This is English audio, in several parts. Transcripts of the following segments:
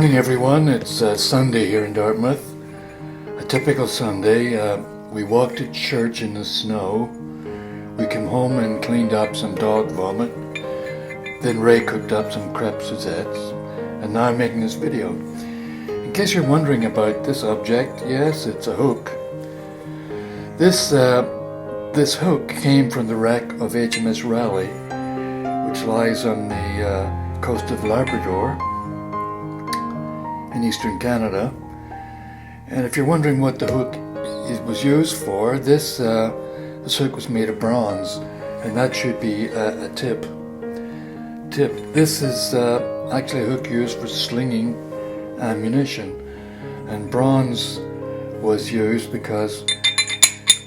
Morning everyone, it's Sunday here in Dartmouth. A typical Sunday. We walked to church in the snow. We came home and cleaned up some dog vomit. Then Ray cooked up some crepe Suzettes. And now I'm making this video. In case you're wondering about this object, yes, it's a hook. This hook came from the wreck of HMS Raleigh, which lies on the coast of Labrador in eastern Canada. And if you're wondering what the hook was used for, this hook was made of bronze, and that should be a tip. This is actually a hook used for slinging ammunition, and bronze was used because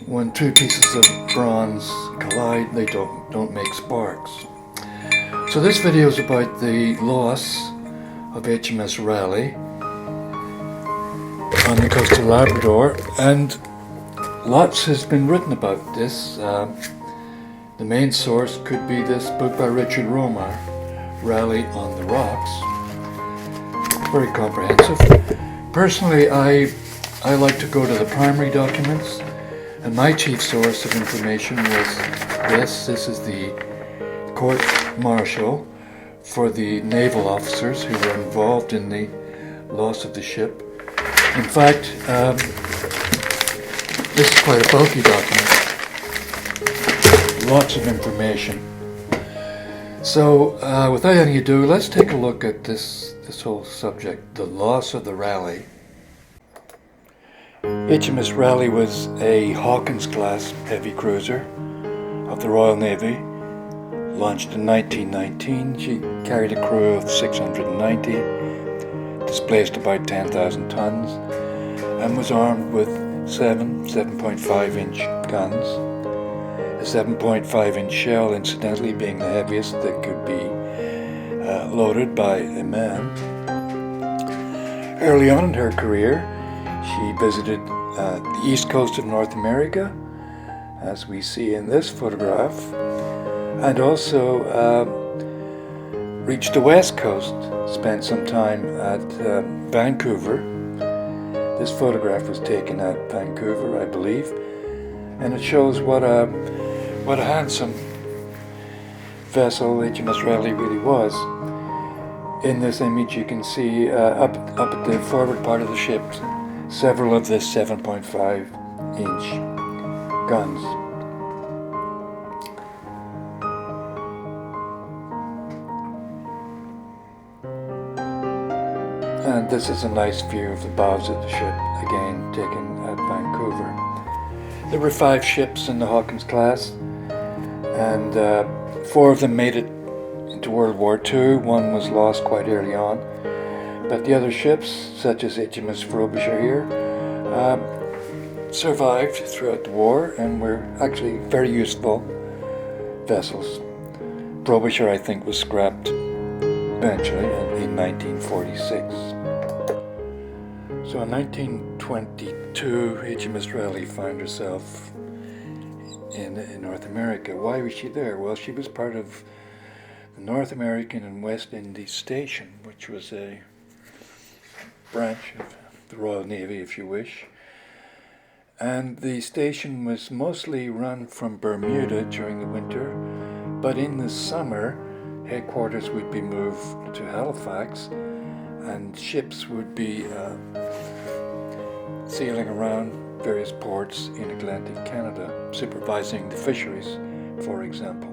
when two pieces of bronze collide, they don't make sparks. So this video is about the loss of HMS Raleigh on the coast of Labrador, and lots has been written about this. The main source could be this book by Richard Romer, Raleigh on the Rocks. Very comprehensive. Personally, I like to go to the primary documents, and my chief source of information was this. This is the court-martial for the naval officers who were involved in the loss of the ship. In fact, this is quite a bulky document. Lots of information. So, without any ado, let's take a look at this whole subject, the loss of the Raleigh. HMS Raleigh was a Hawkins-class heavy cruiser of the Royal Navy. Launched in 1919, she carried a crew of 690, displaced about 10,000 tons, and was armed with 7.5-inch guns. A 7.5-inch shell, incidentally, being the heaviest that could be loaded by a man. Early on in her career, she visited the east coast of North America, as we see in this photograph, and also reached the west coast, spent some time at Vancouver. This photograph was taken at Vancouver, I believe, and it shows what a handsome vessel HMS Raleigh really was. In this image you can see up at the forward part of the ship several of the 7.5-inch guns. And this is a nice view of the bows of the ship, again taken at Vancouver. There were 5 ships in the Hawkins class, and 4 of them made it into World War II. One was lost quite early on, but the other ships, such as HMS Frobisher here, survived throughout the war and were actually very useful vessels. Frobisher, I think, was scrapped eventually in 1946. So in 1922, HMS Raleigh found herself in North America. Why was she there? Well, she was part of the North American and West Indies Station, which was a branch of the Royal Navy, if you wish. And the station was mostly run from Bermuda during the winter, but in the summer, headquarters would be moved to Halifax, and ships would be sailing around various ports in Atlantic Canada, supervising the fisheries, for example.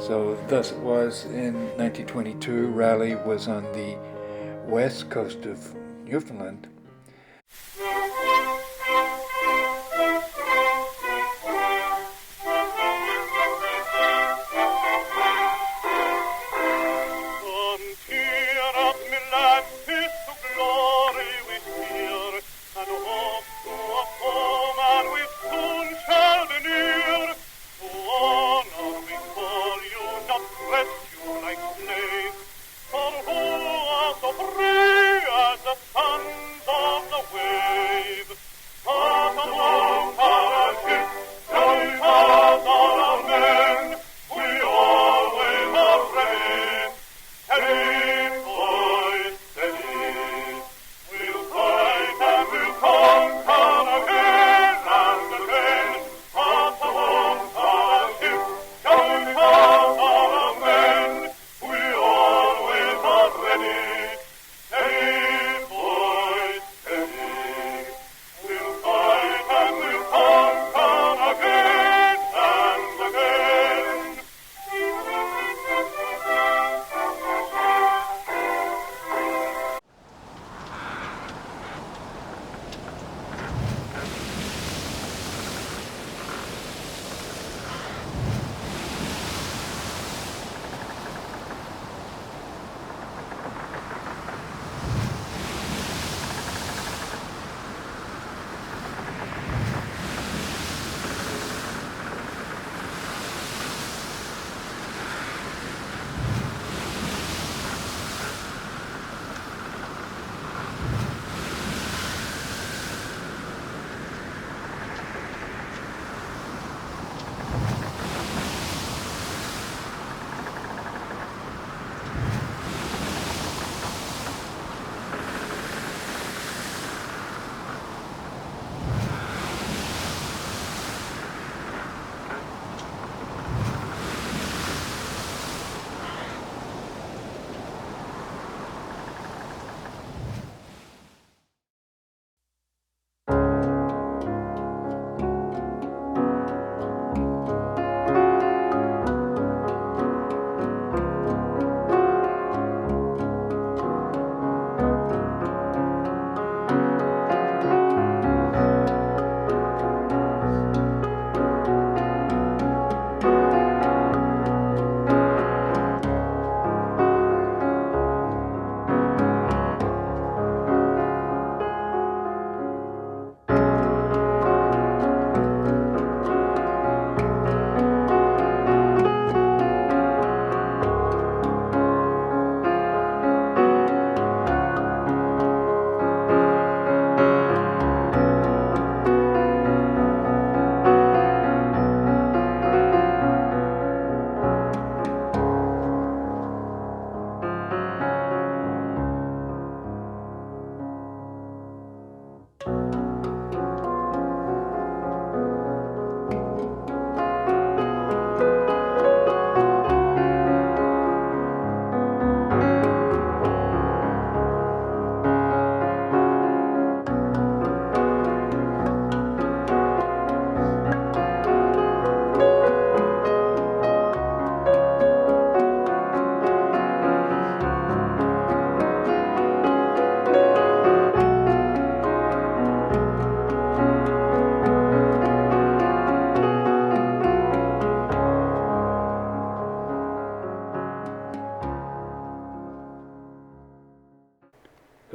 So thus it was in 1922, Raleigh was on the west coast of Newfoundland. For who are so free as the sons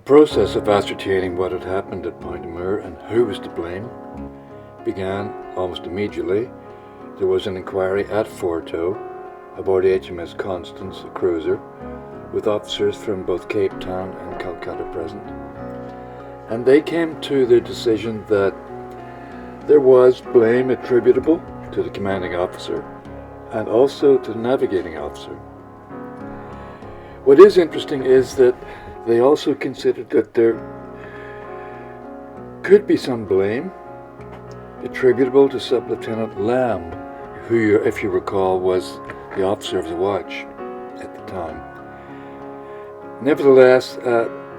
process of ascertaining what had happened at Point Amur and who was to blame began almost immediately. There was an inquiry at Forto aboard HMS Constance, a cruiser, with officers from both Cape Town and Calcutta present. And they came to the decision that there was blame attributable to the commanding officer and also to the navigating officer. What is interesting is that they also considered that there could be some blame attributable to Sub-Lieutenant Lamb, who, if you recall, was the officer of the watch at the time. Nevertheless,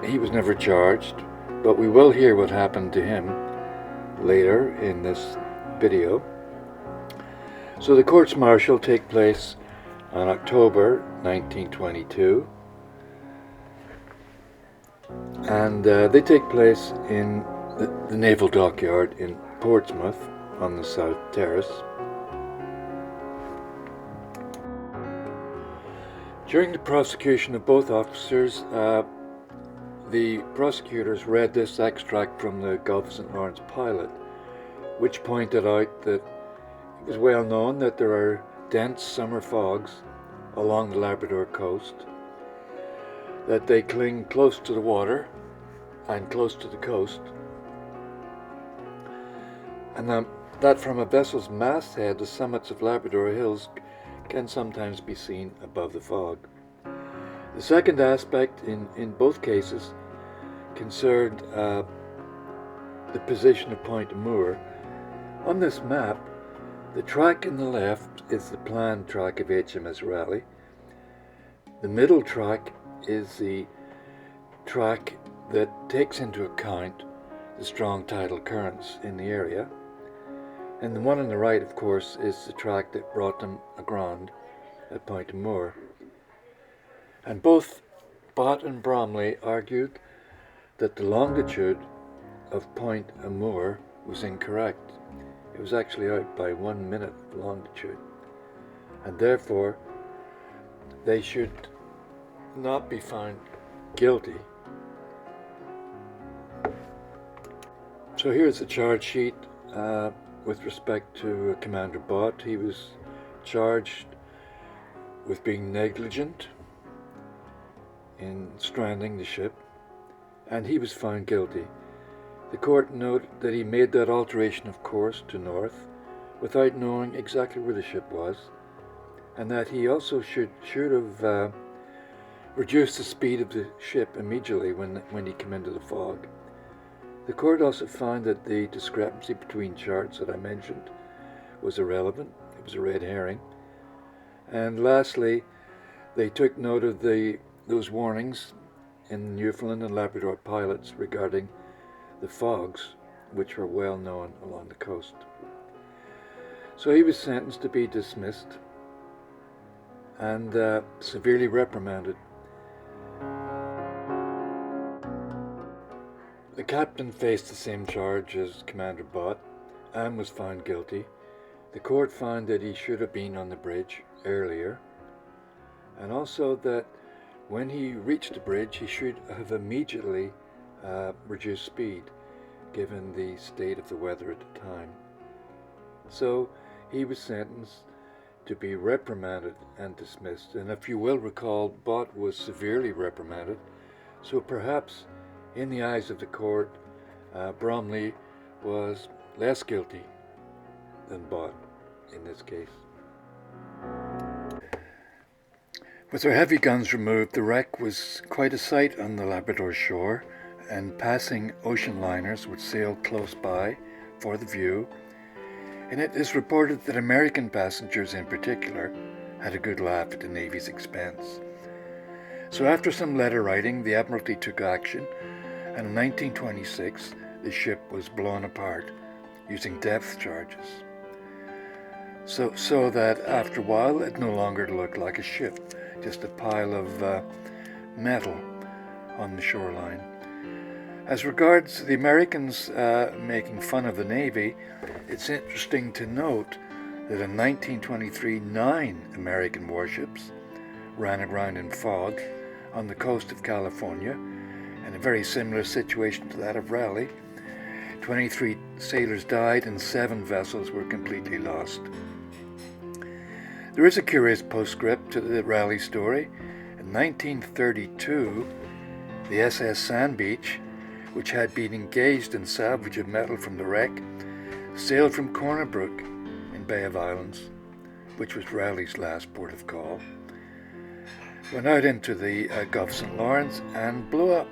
he was never charged, but we will hear what happened to him later in this video. So the courts-martial take place on October 1922, and they take place in the Naval Dockyard in Portsmouth on the South Terrace. During the prosecution of both officers, the prosecutors read this extract from the Gulf of St. Lawrence pilot, which pointed out that it was well known that there are dense summer fogs along the Labrador coast, that they cling close to the water and close to the coast, and that from a vessel's masthead the summits of Labrador hills can sometimes be seen above the fog. The second aspect in both cases concerned the position of Point Amur. On this map, the track in the left is the planned track of HMS Raleigh. The middle track is the track that takes into account the strong tidal currents in the area. And the one on the right, of course, is the track that brought them aground at Point Amur. And both Bott and Bromley argued that the longitude of Point Amur was incorrect. It was actually out by 1 minute of longitude, and therefore they should not be found guilty. So here's the charge sheet with respect to Commander Bott. He was charged with being negligent in stranding the ship, and he was found guilty. The court noted that he made that alteration of course to north without knowing exactly where the ship was, and that he also should have reduced the speed of the ship immediately when he came into the fog. The court also found that the discrepancy between charts that I mentioned was irrelevant. It was a red herring. And lastly, they took note of those warnings in Newfoundland and Labrador pilots regarding the fogs, which were well known along the coast. So he was sentenced to be dismissed and severely reprimanded. The captain faced the same charge as Commander Bott and was found guilty. The court found that he should have been on the bridge earlier, and also that when he reached the bridge he should have immediately reduced speed, given the state of the weather at the time. So he was sentenced to be reprimanded and dismissed. And if you will recall, Bott was severely reprimanded, so perhaps in the eyes of the court, Bromley was less guilty than Bott in this case. With their heavy guns removed, the wreck was quite a sight on the Labrador shore, and passing ocean liners would sail close by for the view, and it is reported that American passengers in particular had a good laugh at the Navy's expense. So after some letter writing, the Admiralty took action, and in 1926 the ship was blown apart using depth charges, so that after a while it no longer looked like a ship, just a pile of metal on the shoreline. As regards the Americans making fun of the Navy, it's interesting to note that in 1923 9 American warships ran aground in fog on the coast of California, and a very similar situation to that of Raleigh. 23 sailors died and 7 vessels were completely lost. There is a curious postscript to the Raleigh story. In 1932, the SS Sandbeach, which had been engaged in salvage of metal from the wreck, sailed from Corner Brook in Bay of Islands, which was Raleigh's last port of call, went out into the Gulf St. Lawrence and blew up.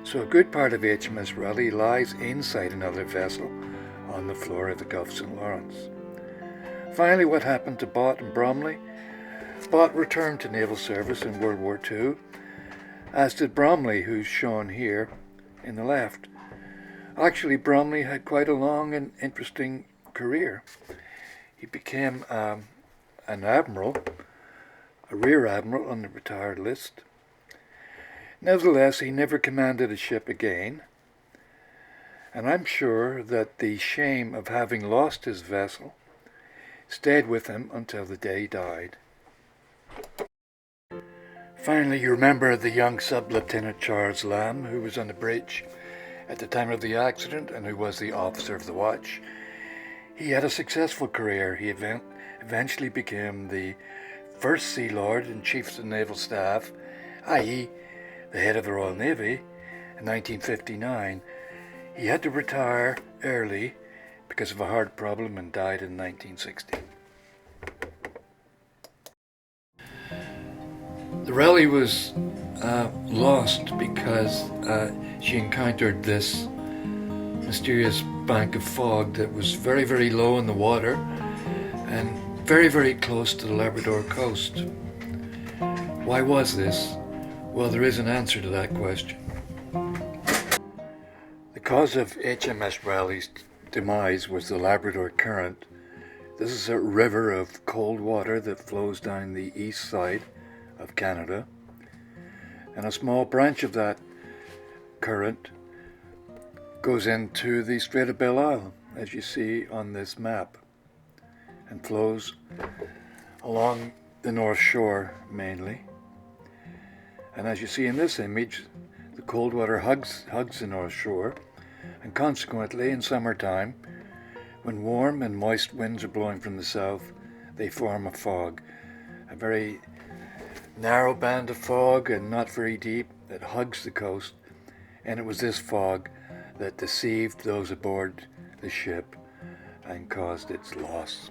So a good part of HMS Raleigh lies inside another vessel on the floor of the Gulf St. Lawrence. Finally, what happened to Bott and Bromley? Bott returned to naval service in World War II, as did Bromley, who's shown here in the left. Actually, Bromley had quite a long and interesting career. He became an admiral, a rear admiral on the retired list. Nevertheless, he never commanded a ship again, and I'm sure that the shame of having lost his vessel stayed with him until the day he died. Finally, you remember the young Sub-Lieutenant Charles Lamb, who was on the bridge at the time of the accident and who was the officer of the watch. He had a successful career. He eventually became the first Sea Lord and Chief of the Naval Staff, i.e. the head of the Royal Navy, in 1959. He had to retire early because of a heart problem and died in 1960. The Raleigh was lost because she encountered this mysterious bank of fog that was very, very low in the water and very, very close to the Labrador coast. Why was this? Well, there is an answer to that question. The cause of HMS Raleigh's demise was the Labrador Current. This is a river of cold water that flows down the east side of Canada, and a small branch of that current goes into the Strait of Belle Isle, as you see on this map, and flows along the north shore mainly. And as you see in this image, the cold water hugs the north shore, and consequently in summertime, when warm and moist winds are blowing from the south, they form a fog, a very narrow band of fog and not very deep that hugs the coast, and it was this fog that deceived those aboard the ship and caused its loss.